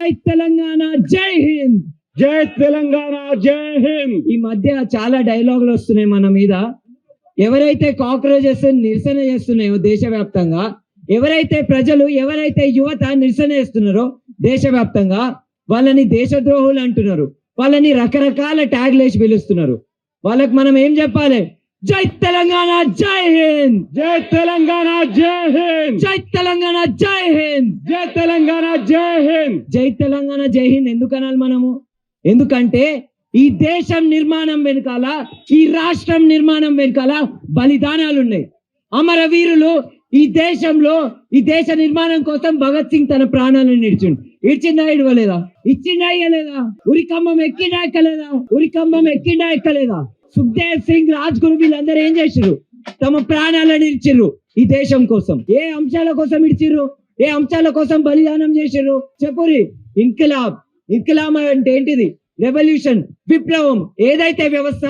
జై తెలంగాణ, జై హింద్. జై తెలంగాణ, జై హింద్. ఈ మధ్య చాలా డైలాగులు వస్తున్నాయి మన మీద. ఎవరైతే కాక్రోచెస్ నిరసన చేస్తున్నాయో దేశవ్యాప్తంగా, ఎవరైతే ప్రజలు, ఎవరైతే యువత నిరసన చేస్తున్నారో దేశవ్యాప్తంగా, వాళ్ళని దేశద్రోహులు అంటున్నారు. వాళ్ళని రకరకాల ట్యాగ్లు వేసి పిలుస్తున్నారు. వాళ్ళకి మనం ఏం చెప్పాలి? జై తెలంగాణ, జై హింద్. జై తెలంగాణ, జై హింద్. జై తెలంగాణ, జై హింద్. జై తెలంగాణ, జై హింద్. జై తెలంగాణ, జై హింద్ ఎందుకు అనాలి మనము? ఎందుకంటే ఈ దేశం నిర్మాణం వెనకాల, ఈ రాష్ట్రం నిర్మాణం వెనకాల బలిదానాలు ఉన్నాయి. అమరవీరులు ఈ దేశంలో, ఈ దేశ నిర్మాణం కోసం భగత్ సింగ్ తన ప్రాణాలను ఇచ్చిందా ఇడవలేదా? ఇచ్చిందా ఇయ్యలేదా? ఉరికంబం ఎక్కిండా ఎక్కలేదా? ఉరికంబం ఎక్కిండా ఎక్కలేదా? సుఖ్దేవ్ సింగ్, రాజ్ గురు వీళ్ళందరూ ఏం చేసిర్రు? తమ ప్రాణాలను ఇచ్చిర్రు ఈ దేశం కోసం. ఏ అంశాల కోసం ఇచ్చిర్రు? ఏ అంశాల కోసం బలిదానం చేసిర్రు? చెప్పురి. ఇంకిలాబ్. ఇంకిలాబ్ అంటే ఏంటిది? రెవల్యూషన్, విప్లవం. ఏదైతే వ్యవస్థ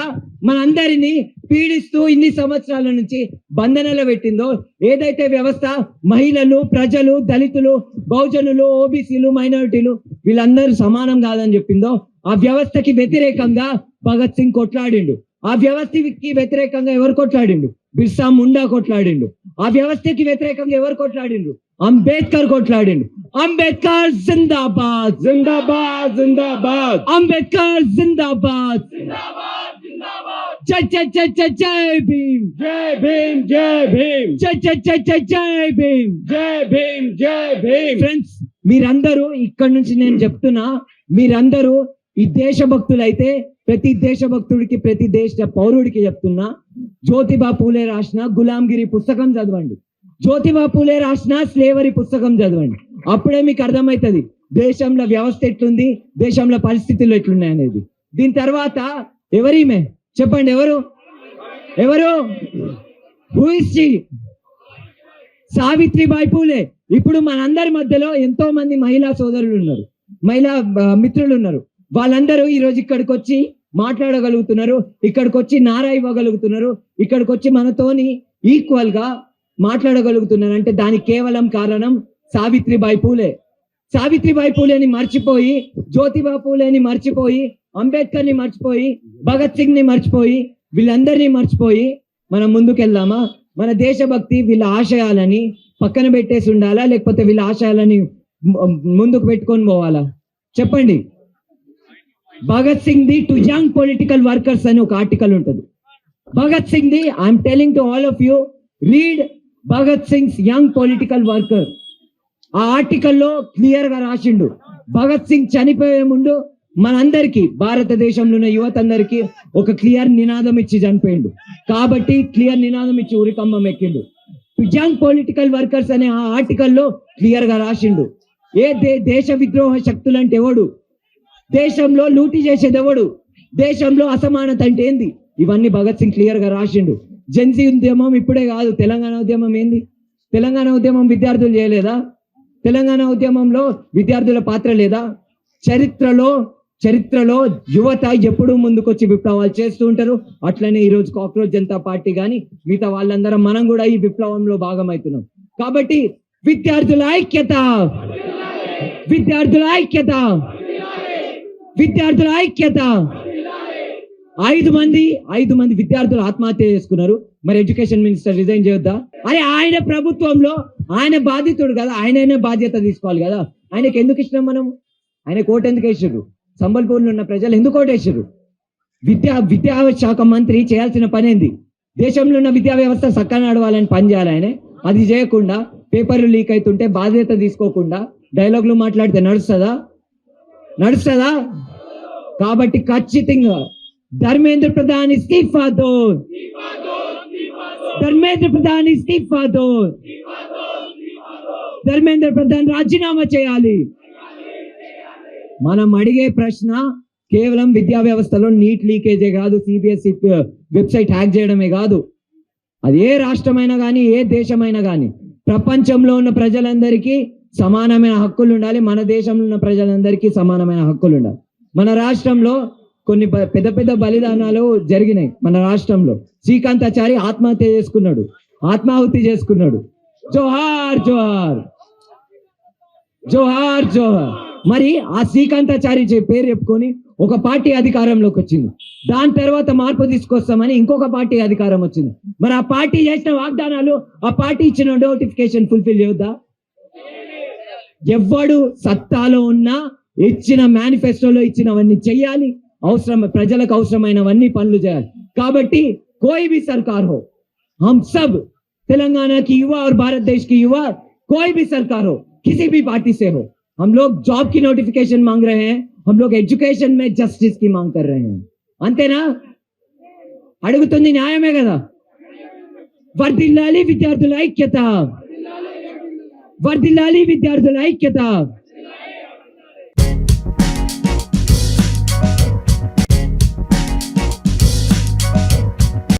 మనందరినీ పీడిస్తూ ఇన్ని సంవత్సరాల నుంచి బంధనలో పెట్టిందో, ఏదైతే వ్యవస్థ మహిళలు, ప్రజలు, దళితులు, బహుజనులు, ఓబీసీలు, మైనారిటీలు వీళ్ళందరూ సమానం కాదని చెప్పిందో, ఆ వ్యవస్థకి వ్యతిరేకంగా భగత్ సింగ్ కొట్లాడిండు. ఆ వ్యవస్థకి వ్యతిరేకంగా ఎవరు కొట్లాడిండు? బిర్సా ముండా కొట్లాడిండు. ఆ వ్యవస్థకి వ్యతిరేకంగా ఎవరు కొట్లాడిండు? అంబేద్కర్ కొట్లాడిండు. అంబేద్కర్ జిందాబాద్, జిందాబాద్, జిందాబాద్. అంబేద్కర్ జిందాబాద్. జై జై జై జై జై భీమ్. జై భీమ్, జై భీమ్. జై జై జై జై జై భీమ్. జై భీమ్, జై భీమ్. ఫ్రెండ్స్, మీరందరూ ఇక్కడ నుంచి నేను చెప్తున్నా, మీరందరూ ఈ దేశభక్తులైతే ప్రతి దేశభక్తుడికి, ప్రతి దేశ పౌరుడికి చెప్తున్నా, జ్యోతిబా పూలే రాసిన గులాంగిరి పుస్తకం చదవండి. జ్యోతిబా పూలే రాసిన స్లేవరీ పుస్తకం చదవండి. అప్పుడే మీకు అర్థమవుతుంది దేశంలో వ్యవస్థ ఎట్లుంది, దేశంలో పరిస్థితులు ఎట్లున్నాయి అనేది. దీని తర్వాత ఎవరిమే చెప్పండి? ఎవరు? Who is she? Savitribai Phule. ఇప్పుడు మనందరి మధ్యలో ఎంతో మంది మహిళా సోదరులు ఉన్నారు, మహిళా మిత్రులు ఉన్నారు. వాళ్ళందరూ ఈ రోజు ఇక్కడికి వచ్చి మాట్లాడగలుగుతున్నారు, ఇక్కడికి వచ్చి నారా ఇవ్వగలుగుతున్నారు, ఇక్కడికి వచ్చి మనతోని ఈక్వల్ గా మాట్లాడగలుగుతున్నారు. అంటే దానికి కేవలం కారణం సావిత్రిబాయి పూలే. సావిత్రిబాయి పూలేని మర్చిపోయి, జ్యోతిబా పూలేని మర్చిపోయి, అంబేద్కర్ ని మర్చిపోయి, భగత్ సింగ్ ని మర్చిపోయి, వీళ్ళందరినీ మర్చిపోయి మనం ముందుకెళ్దామా? మన దేశభక్తి వీళ్ళ ఆశయాలని పక్కన పెట్టేసి ఉండాలా, లేకపోతే వీళ్ళ ఆశయాలని ముందుకు పెట్టుకొని పోవాలా? చెప్పండి. భగత్ సింగ్ ది టు యంగ్ పొలిటికల్ వర్కర్స్ అని ఒక ఆర్టికల్ ఉంటుంది. భగత్ సింగ్ ది, I'm telling to all of you, read Bhagat Singh's young political worker. ఆ ఆర్టికల్లో క్లియర్ గా రాసిండు, భగత్ సింగ్ చనిపోయే ముందు మనందరికీ, భారతదేశంలో ఉన్న యువత అందరికీ ఒక క్లియర్ నినాదం ఇచ్చి చనిపోయిండు. కాబట్టి క్లియర్ నినాదం ఇచ్చి ఉరికంబం ఎక్కిండు. టు యంగ్ పొలిటికల్ వర్కర్స్ అనే ఆ ఆర్టికల్లో క్లియర్ గా రాసిండు ఏ దేశ విద్రోహ శక్తులు అంటే ఎవడు, దేశంలో లూటీ చేసేది ఎవడు, దేశంలో అసమానత అంటే ఏంది, ఇవన్నీ భగత్ సింగ్ క్లియర్ గా రాసిండు. జెన్సీ ఉద్యమం ఇప్పుడే కాదు, తెలంగాణ ఉద్యమం ఏంది? తెలంగాణ ఉద్యమం విద్యార్థులు చేయలేదా? తెలంగాణ ఉద్యమంలో విద్యార్థుల పాత్ర లేదా? చరిత్రలో యువత ఎప్పుడూ ముందుకొచ్చి విప్లవాలు చేస్తూ ఉంటారు. అట్లనే ఈ రోజు కాక్రోచ్ జనతా పార్టీ కానీ మిగతా వాళ్ళందరం మనం కూడా ఈ విప్లవంలో భాగమవుతున్నాం. కాబట్టి విద్యార్థుల ఐక్యత, విద్యార్థుల ఐక్యత, విద్యార్థుల ఐక్యత. 5 మంది విద్యార్థులు ఆత్మహత్య చేసుకున్నారు. మరి ఎడ్యుకేషన్ మినిస్టర్ రిజైన్ చేయొద్దా? అరే ఆయన ప్రభుత్వంలో ఆయన బాధితుడు కదా, ఆయననే బాధ్యత తీసుకోవాలి కదా. ఆయనకి ఎందుకు ఇష్టం? ఆయన కోట ఎందుకు వేసారు? సంబల్పూర్లో ఉన్న ప్రజలు ఎందుకు ఓటేసారు? విద్యాశాఖ మంత్రి చేయాల్సిన పని ఏంది? దేశంలో ఉన్న విద్యా వ్యవస్థ చక్కగా నడవాలని పని చేయాలి ఆయన. అది చేయకుండా పేపర్లు లీక్ అవుతుంటే బాధ్యత తీసుకోకుండా డైలాగులు మాట్లాడితే నడుస్తుందా? కాబట్టి ఖచ్చితంగా ధర్మేంద్ర ప్రధాన్ ఇస్తీఫా దో, ధర్మేంద్ర ప్రధాన్ ఇస్తీఫా దో, ధర్మేంద్ర ప్రధాన్ రాజీనామా చేయాలి. మనం అడిగే ప్రశ్న కేవలం విద్యా వ్యవస్థలో నీట్ లీకేజే కాదు, సిబిఎస్ఈ వెబ్సైట్ హ్యాక్ చేయడమే కాదు. అది ఏ రాష్ట్రమైనా కానీ, ఏ దేశమైనా కానీ, ప్రపంచంలో ఉన్న ప్రజలందరికీ సమానమైన హక్కులు ఉండాలి. మన దేశంలో ఉన్న ప్రజలందరికీ సమానమైన హక్కులు ఉండాలి. మన రాష్ట్రంలో కొన్ని పెద్ద బలిదానాలు జరిగినాయి. మన రాష్ట్రంలో శ్రీకాంతాచారి ఆత్మాహుతి చేసుకున్నాడు. జోహార్ జోహార్ జోహార్ జోహార్. మరి ఆ శ్రీకాంతాచారి పేరు చెప్పుకొని ఒక పార్టీ అధికారంలోకి వచ్చింది. దాని తర్వాత మార్పు తీసుకొస్తామని ఇంకొక పార్టీ అధికారం వచ్చింది. మరి ఆ పార్టీ చేసిన వాగ్దానాలు, ఆ పార్టీ ఇచ్చిన నోటిఫికేషన్ ఫుల్ఫిల్ చేయొద్దా? ఎవ్వడు సత్తాలో ఉన్నా ఇచ్చిన మేనిఫెస్టోలో ఇచ్చినవన్నీ చెయ్యాలి, అవసరం ప్రజలకు అవసరమైనవన్నీ పనులు చేయాలి. కాబట్టి कोई भी सरकार हो, हम सब तेलंगाना की युवा और भारत देश की युवा, कोई भी सरकार हो, किसी भी पार्टी से हो, हम लोग जॉब की नोटिफिकेशन मांग रहे हैं, हम लोग एजुकेशन में जस्टिस की मांग कर रहे हैं. అంతేనా? అడుగుతుంది న్యాయమే కదా. వర్ధిల్లాలి విద్యార్థుల ఐక్యత, వర్ధిల్లాలి విద్యార్థుల ఐక్యత.